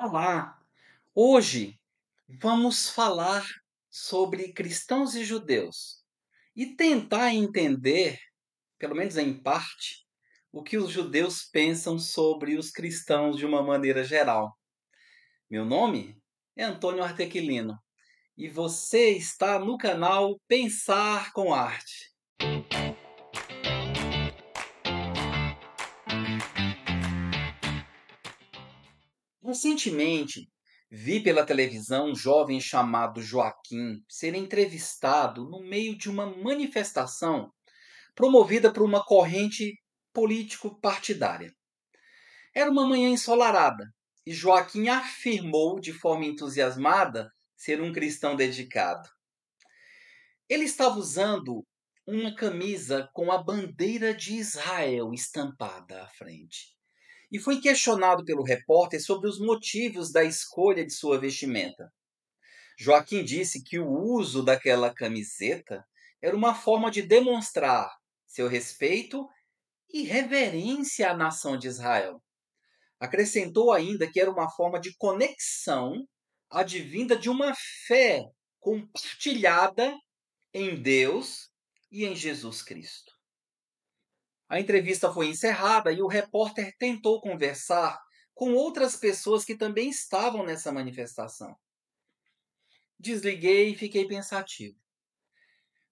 Olá! Hoje vamos falar sobre cristãos e judeus e tentar entender, pelo menos em parte, o que os judeus pensam sobre os cristãos de uma maneira geral. Meu nome é Antônio Artequilino e você está no canal Pensar com Arte. Recentemente, vi pela televisão um jovem chamado Joaquim ser entrevistado no meio de uma manifestação promovida por uma corrente político-partidária. Era uma manhã ensolarada e Joaquim afirmou de forma entusiasmada ser um cristão dedicado. Ele estava usando uma camisa com a bandeira de Israel estampada à frente e foi questionado pelo repórter sobre os motivos da escolha de sua vestimenta. Joaquim disse que o uso daquela camiseta era uma forma de demonstrar seu respeito e reverência à nação de Israel. Acrescentou ainda que era uma forma de conexão advinda de uma fé compartilhada em Deus e em Jesus Cristo. A entrevista foi encerrada e o repórter tentou conversar com outras pessoas que também estavam nessa manifestação. Desliguei e fiquei pensativo.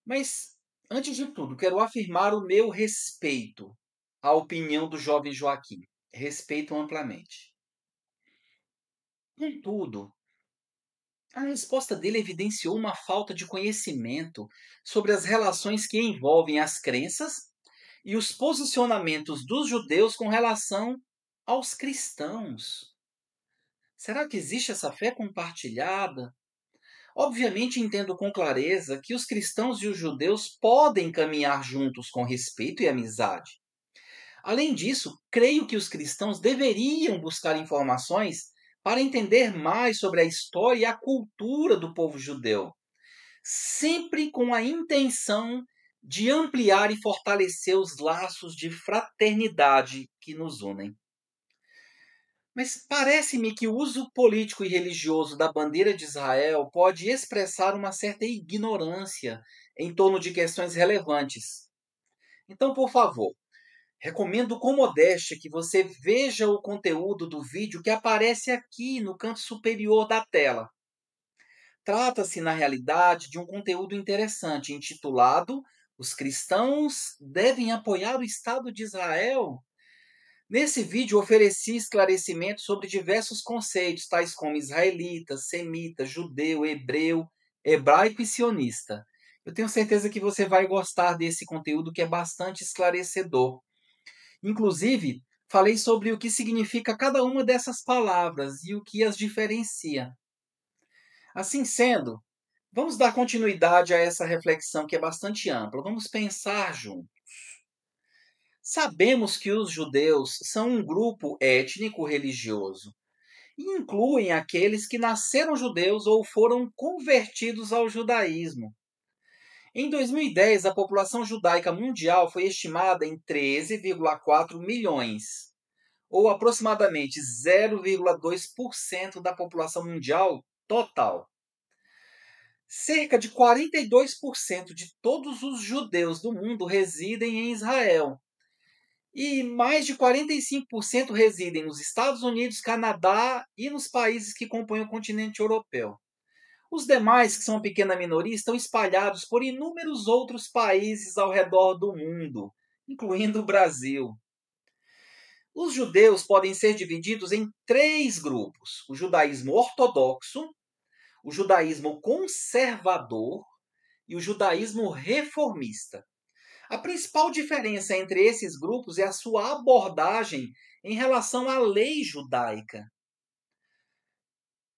Mas, antes de tudo, quero afirmar o meu respeito à opinião do jovem Joaquim. Respeito amplamente. Contudo, a resposta dele evidenciou uma falta de conhecimento sobre as relações que envolvem as crenças e os posicionamentos dos judeus com relação aos cristãos. Será que existe essa fé compartilhada? Obviamente entendo com clareza que os cristãos e os judeus podem caminhar juntos com respeito e amizade. Além disso, creio que os cristãos deveriam buscar informações para entender mais sobre a história e a cultura do povo judeu, sempre com a intenção de ampliar e fortalecer os laços de fraternidade que nos unem. Mas parece-me que o uso político e religioso da bandeira de Israel pode expressar uma certa ignorância em torno de questões relevantes. Então, por favor, recomendo com modéstia que você veja o conteúdo do vídeo que aparece aqui no canto superior da tela. Trata-se, na realidade, de um conteúdo interessante intitulado Os cristãos devem apoiar o Estado de Israel? Nesse vídeo ofereci esclarecimentos sobre diversos conceitos, tais como israelita, semita, judeu, hebreu, hebraico e sionista. Eu tenho certeza que você vai gostar desse conteúdo que é bastante esclarecedor. Inclusive, falei sobre o que significa cada uma dessas palavras e o que as diferencia. Assim sendo, vamos dar continuidade a essa reflexão que é bastante ampla. Vamos pensar juntos. Sabemos que os judeus são um grupo étnico-religioso e incluem aqueles que nasceram judeus ou foram convertidos ao judaísmo. Em 2010, a população judaica mundial foi estimada em 13,4 milhões, ou aproximadamente 0,2% da população mundial total. Cerca de 42% de todos os judeus do mundo residem em Israel. E mais de 45% residem nos Estados Unidos, Canadá e nos países que compõem o continente europeu. Os demais, que são uma pequena minoria, estão espalhados por inúmeros outros países ao redor do mundo, incluindo o Brasil. Os judeus podem ser divididos em três grupos: o judaísmo ortodoxo, o judaísmo conservador e o judaísmo reformista. A principal diferença entre esses grupos é a sua abordagem em relação à lei judaica.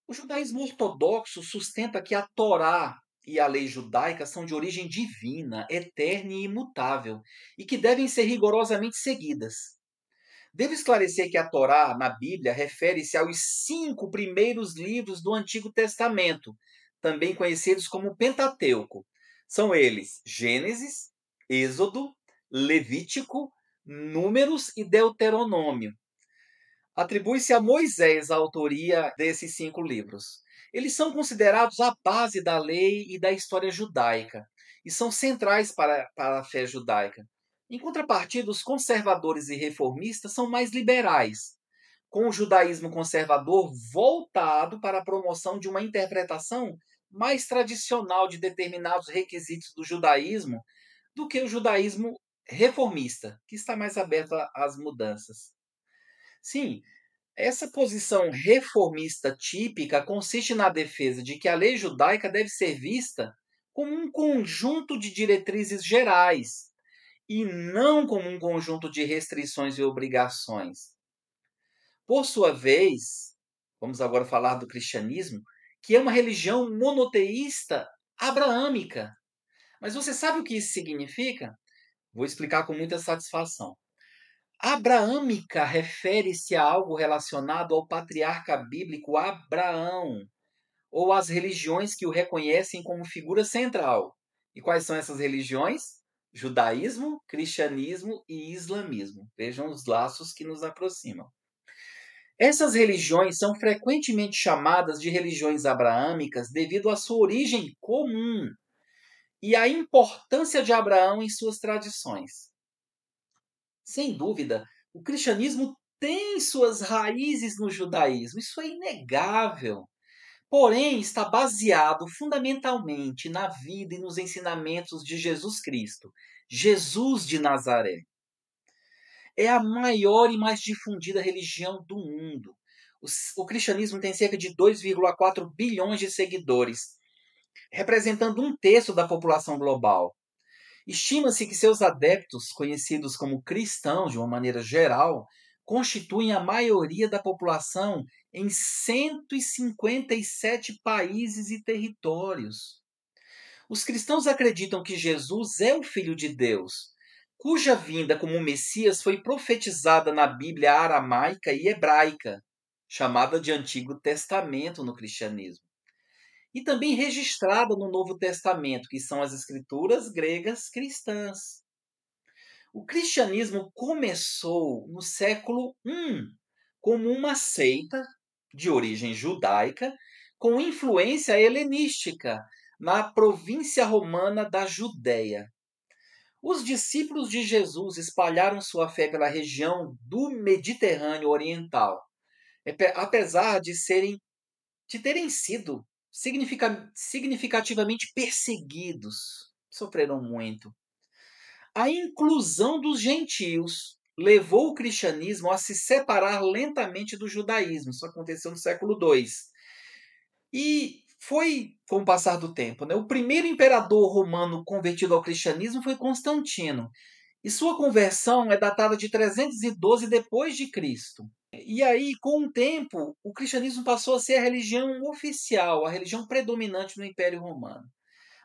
O judaísmo ortodoxo sustenta que a Torá e a lei judaica são de origem divina, eterna e imutável, e que devem ser rigorosamente seguidas. Devo esclarecer que a Torá, na Bíblia, refere-se aos 5 primeiros livros do Antigo Testamento, também conhecidos como Pentateuco. São eles Gênesis, Êxodo, Levítico, Números e Deuteronômio. Atribui-se a Moisés a autoria desses 5 livros. Eles são considerados a base da lei e da história judaica e são centrais para a fé judaica. Em contrapartida, os conservadores e reformistas são mais liberais, com o judaísmo conservador voltado para a promoção de uma interpretação mais tradicional de determinados requisitos do judaísmo do que o judaísmo reformista, que está mais aberto às mudanças. Sim, essa posição reformista típica consiste na defesa de que a lei judaica deve ser vista como um conjunto de diretrizes gerais e não como um conjunto de restrições e obrigações. Por sua vez, vamos agora falar do cristianismo, que é uma religião monoteísta abraâmica. Mas você sabe o que isso significa? Vou explicar com muita satisfação. Abraâmica refere-se a algo relacionado ao patriarca bíblico Abraão, ou às religiões que o reconhecem como figura central. E quais são essas religiões? Judaísmo, cristianismo e islamismo. Vejam os laços que nos aproximam. Essas religiões são frequentemente chamadas de religiões abraâmicas devido à sua origem comum e à importância de Abraão em suas tradições. Sem dúvida, o cristianismo tem suas raízes no judaísmo, isso é inegável. Porém, está baseado fundamentalmente na vida e nos ensinamentos de Jesus Cristo, Jesus de Nazaré. É a maior e mais difundida religião do mundo. O cristianismo tem cerca de 2,4 bilhões de seguidores, representando 1/3 da população global. Estima-se que seus adeptos, conhecidos como cristãos de uma maneira geral, constituem a maioria da população em 157 países e territórios. Os cristãos acreditam que Jesus é o Filho de Deus, cuja vinda como Messias foi profetizada na Bíblia aramaica e hebraica, chamada de Antigo Testamento no cristianismo, e também registrada no Novo Testamento, que são as escrituras gregas cristãs. O cristianismo começou no século I como uma seita de origem judaica com influência helenística na província romana da Judéia. Os discípulos de Jesus espalharam sua fé pela região do Mediterrâneo Oriental, apesar de terem sido significativamente perseguidos, sofreram muito. A inclusão dos gentios levou o cristianismo a se separar lentamente do judaísmo. Isso aconteceu no século II. E foi com o passar do tempo. O primeiro imperador romano convertido ao cristianismo foi Constantino. E sua conversão é datada de 312 depois de Cristo. E aí, com o tempo, o cristianismo passou a ser a religião oficial, a religião predominante no Império Romano.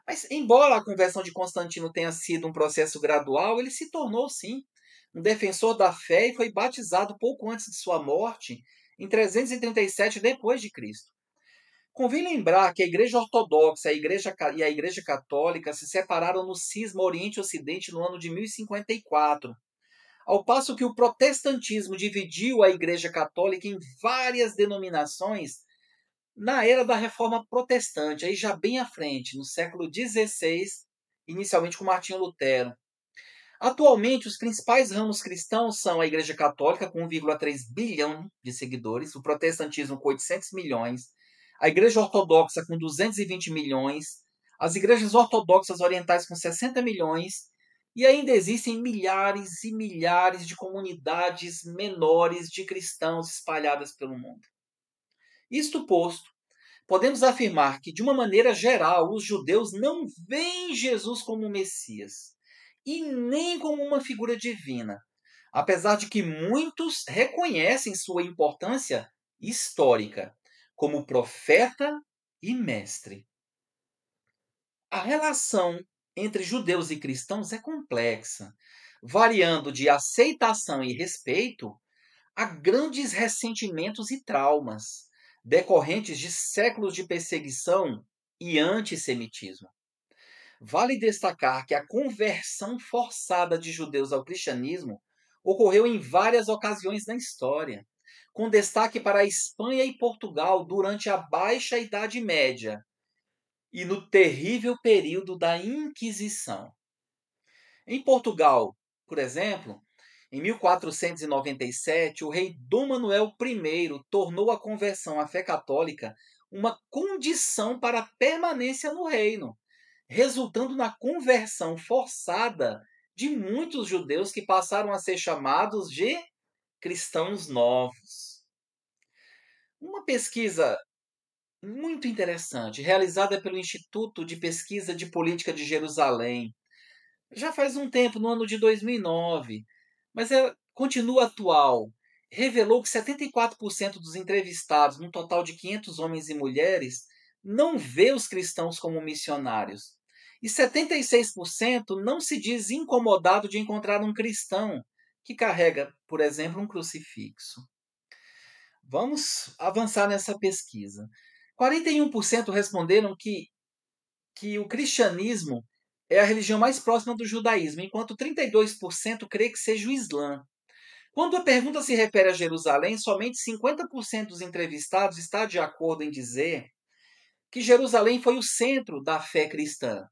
Mas, embora a conversão de Constantino tenha sido um processo gradual, ele se tornou, sim, um defensor da fé e foi batizado pouco antes de sua morte, em 337 depois de Cristo. Convém lembrar que a Igreja Ortodoxa e a Igreja Católica se separaram no cisma Oriente-Ocidente no ano de 1054, ao passo que o protestantismo dividiu a Igreja Católica em várias denominações na era da Reforma Protestante, aí já bem à frente, no século XVI, inicialmente com Martinho Lutero. Atualmente, os principais ramos cristãos são a Igreja Católica, com 1,3 bilhão de seguidores, o protestantismo, com 800 milhões, a Igreja Ortodoxa, com 220 milhões, as igrejas ortodoxas orientais, com 60 milhões, e ainda existem milhares e milhares de comunidades menores de cristãos espalhadas pelo mundo. Isto posto, podemos afirmar que, de uma maneira geral, os judeus não veem Jesus como Messias e nem como uma figura divina, apesar de que muitos reconhecem sua importância histórica como profeta e mestre. A relação entre judeus e cristãos é complexa, variando de aceitação e respeito a grandes ressentimentos e traumas, decorrentes de séculos de perseguição e antissemitismo. Vale destacar que a conversão forçada de judeus ao cristianismo ocorreu em várias ocasiões na história, com destaque para a Espanha e Portugal durante a Baixa Idade Média e no terrível período da Inquisição. Em Portugal, por exemplo, em 1497, o rei Dom Manuel I tornou a conversão à fé católica uma condição para a permanência no reino, resultando na conversão forçada de muitos judeus que passaram a ser chamados de cristãos novos. Uma pesquisa muito interessante, realizada pelo Instituto de Pesquisa de Política de Jerusalém, já faz um tempo, no ano de 2009, mas ela continua atual. Revelou que 74% dos entrevistados, num total de 500 homens e mulheres, não vê os cristãos como missionários. E 76% não se diz incomodado de encontrar um cristão que carrega, por exemplo, um crucifixo. Vamos avançar nessa pesquisa. 41% responderam que o cristianismo é a religião mais próxima do judaísmo, enquanto 32% crê que seja o Islã. Quando a pergunta se refere a Jerusalém, somente 50% dos entrevistados está de acordo em dizer que Jerusalém foi o centro da fé cristã.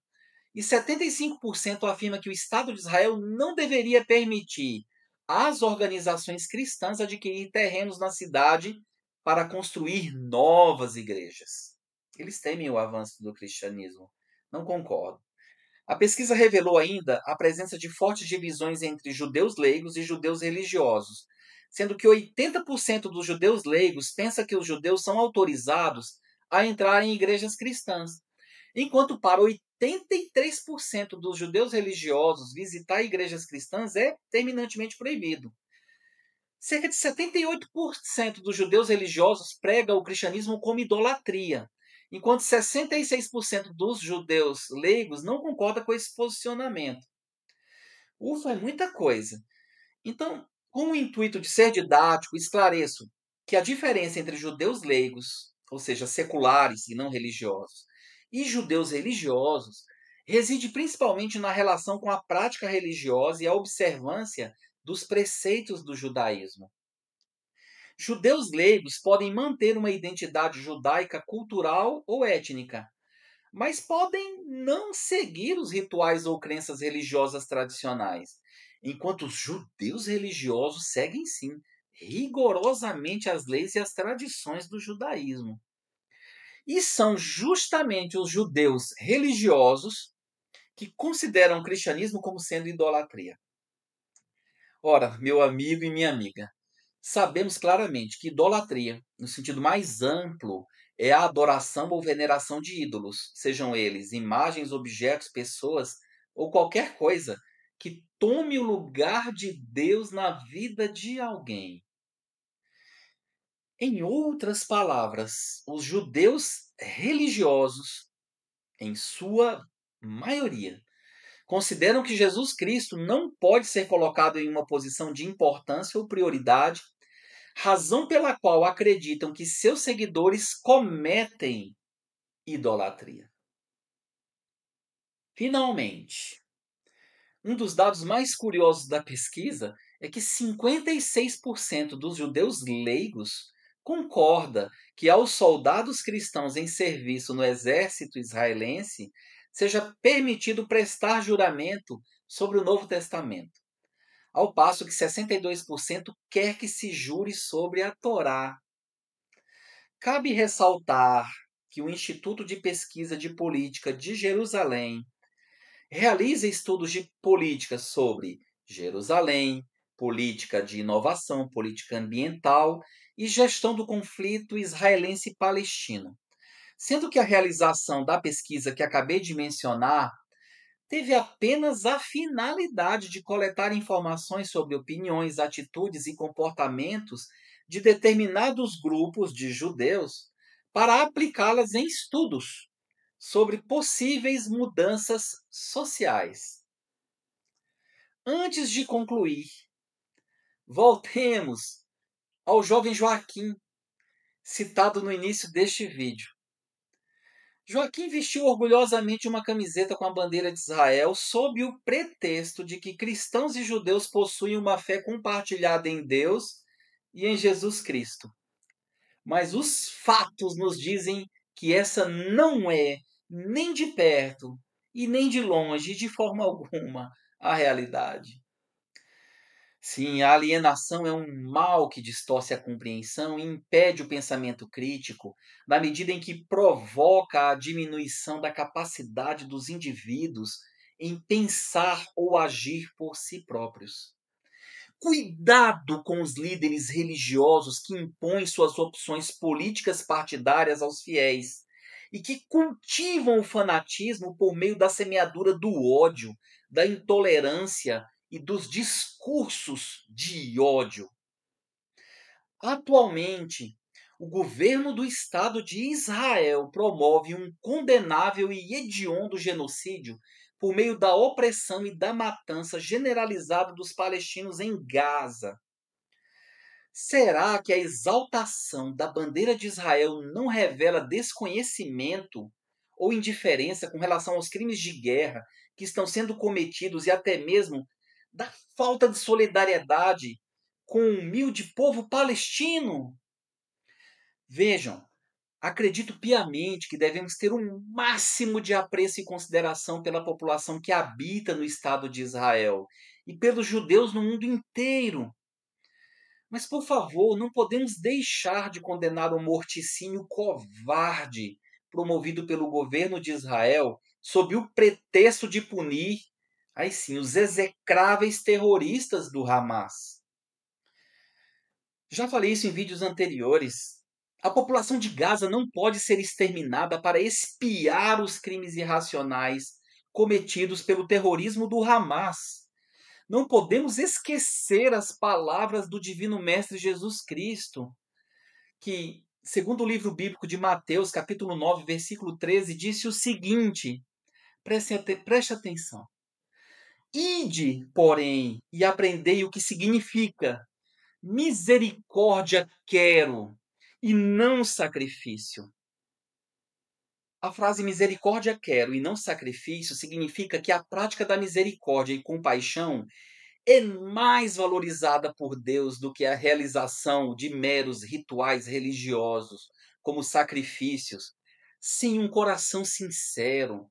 E 75% afirma que o Estado de Israel não deveria permitir às organizações cristãs adquirir terrenos na cidade para construir novas igrejas. Eles temem o avanço do cristianismo. Não concordo. A pesquisa revelou ainda a presença de fortes divisões entre judeus leigos e judeus religiosos, sendo que 80% dos judeus leigos pensa que os judeus são autorizados a entrar em igrejas cristãs, enquanto para 83% dos judeus religiosos visitar igrejas cristãs é terminantemente proibido. Cerca de 78% dos judeus religiosos prega o cristianismo como idolatria, enquanto 66% dos judeus leigos não concorda com esse posicionamento. Ufa, é muita coisa. Então, com o intuito de ser didático, esclareço que a diferença entre judeus leigos, ou seja, seculares e não religiosos, e judeus religiosos, reside principalmente na relação com a prática religiosa e a observância dos preceitos do judaísmo. Judeus leigos podem manter uma identidade judaica cultural ou étnica, mas podem não seguir os rituais ou crenças religiosas tradicionais, enquanto os judeus religiosos seguem sim rigorosamente as leis e as tradições do judaísmo. E são justamente os judeus religiosos que consideram o cristianismo como sendo idolatria. Ora, meu amigo e minha amiga, sabemos claramente que idolatria, no sentido mais amplo, é a adoração ou veneração de ídolos, sejam eles imagens, objetos, pessoas ou qualquer coisa que tome o lugar de Deus na vida de alguém. Em outras palavras, os judeus religiosos, em sua maioria, consideram que Jesus Cristo não pode ser colocado em uma posição de importância ou prioridade, razão pela qual acreditam que seus seguidores cometem idolatria. Finalmente, um dos dados mais curiosos da pesquisa é que 56% dos judeus leigos concorda que aos soldados cristãos em serviço no exército israelense seja permitido prestar juramento sobre o Novo Testamento, ao passo que 62% quer que se jure sobre a Torá. Cabe ressaltar que o Instituto de Pesquisa de Política de Jerusalém realiza estudos de política sobre Jerusalém, política de inovação, política ambiental e gestão do conflito israelense-palestino. Sendo que a realização da pesquisa que acabei de mencionar teve apenas a finalidade de coletar informações sobre opiniões, atitudes e comportamentos de determinados grupos de judeus para aplicá-las em estudos sobre possíveis mudanças sociais. Antes de concluir, voltemos ao jovem Joaquim, citado no início deste vídeo. Joaquim vestiu orgulhosamente uma camiseta com a bandeira de Israel sob o pretexto de que cristãos e judeus possuem uma fé compartilhada em Deus e em Jesus Cristo. Mas os fatos nos dizem que essa não é, nem de perto e nem de longe, de forma alguma, a realidade. Sim, a alienação é um mal que distorce a compreensão e impede o pensamento crítico, na medida em que provoca a diminuição da capacidade dos indivíduos em pensar ou agir por si próprios. Cuidado com os líderes religiosos que impõem suas opções políticas partidárias aos fiéis e que cultivam o fanatismo por meio da semeadura do ódio, da intolerância e dos discursos de ódio. Atualmente, o governo do Estado de Israel promove um condenável e hediondo genocídio por meio da opressão e da matança generalizada dos palestinos em Gaza. Será que a exaltação da bandeira de Israel não revela desconhecimento ou indiferença com relação aos crimes de guerra que estão sendo cometidos e até mesmo da falta de solidariedade com o humilde povo palestino? Vejam, acredito piamente que devemos ter um máximo de apreço e consideração pela população que habita no Estado de Israel e pelos judeus no mundo inteiro. Mas, por favor, não podemos deixar de condenar o morticínio covarde promovido pelo governo de Israel sob o pretexto de punir, aí sim, os execráveis terroristas do Hamas. Já falei isso em vídeos anteriores. A população de Gaza não pode ser exterminada para expiar os crimes irracionais cometidos pelo terrorismo do Hamas. Não podemos esquecer as palavras do Divino Mestre Jesus Cristo, que, segundo o livro bíblico de Mateus, capítulo 9, versículo 13, disse o seguinte: preste atenção. Ide, porém, e aprendei o que significa misericórdia quero e não sacrifício. A frase misericórdia quero e não sacrifício significa que a prática da misericórdia e compaixão é mais valorizada por Deus do que a realização de meros rituais religiosos, como sacrifícios, sem um coração sincero.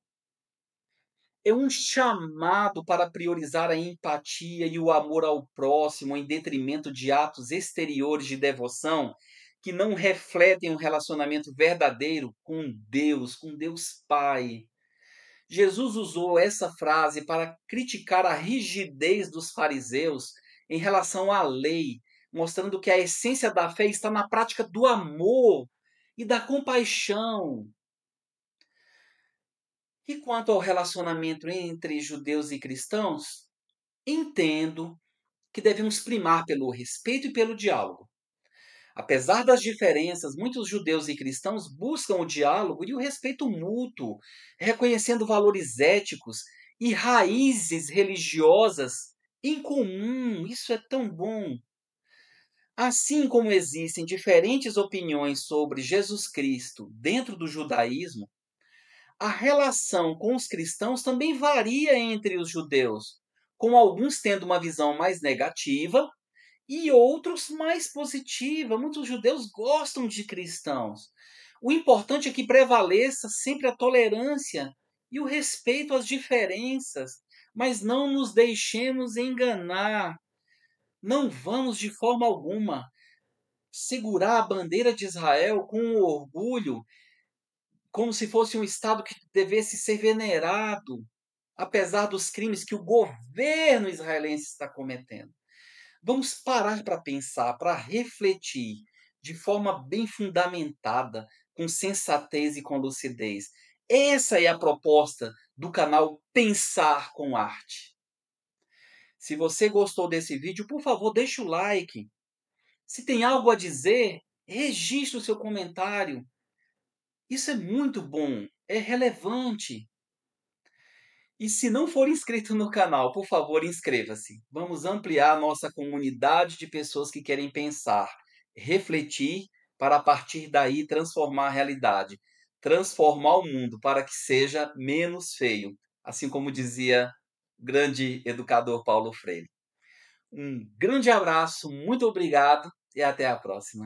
É um chamado para priorizar a empatia e o amor ao próximo em detrimento de atos exteriores de devoção que não refletem um relacionamento verdadeiro com Deus Pai. Jesus usou essa frase para criticar a rigidez dos fariseus em relação à lei, mostrando que a essência da fé está na prática do amor e da compaixão. E quanto ao relacionamento entre judeus e cristãos, entendo que devemos primar pelo respeito e pelo diálogo. Apesar das diferenças, muitos judeus e cristãos buscam o diálogo e o respeito mútuo, reconhecendo valores éticos e raízes religiosas em comum. Isso é tão bom. Assim como existem diferentes opiniões sobre Jesus Cristo dentro do judaísmo, a relação com os cristãos também varia entre os judeus, com alguns tendo uma visão mais negativa e outros mais positiva. Muitos judeus gostam de cristãos. O importante é que prevaleça sempre a tolerância e o respeito às diferenças, mas não nos deixemos enganar. Não vamos de forma alguma segurar a bandeira de Israel com orgulho, como se fosse um Estado que devesse ser venerado, apesar dos crimes que o governo israelense está cometendo. Vamos parar para pensar, para refletir de forma bem fundamentada, com sensatez e com lucidez. Essa é a proposta do canal Pensar com Arte. Se você gostou desse vídeo, por favor, deixe o like. Se tem algo a dizer, registre o seu comentário. Isso é muito bom, é relevante. E se não for inscrito no canal, por favor, inscreva-se. Vamos ampliar a nossa comunidade de pessoas que querem pensar, refletir, para a partir daí transformar a realidade, transformar o mundo para que seja menos feio, assim como dizia o grande educador Paulo Freire. Um grande abraço, muito obrigado e até a próxima.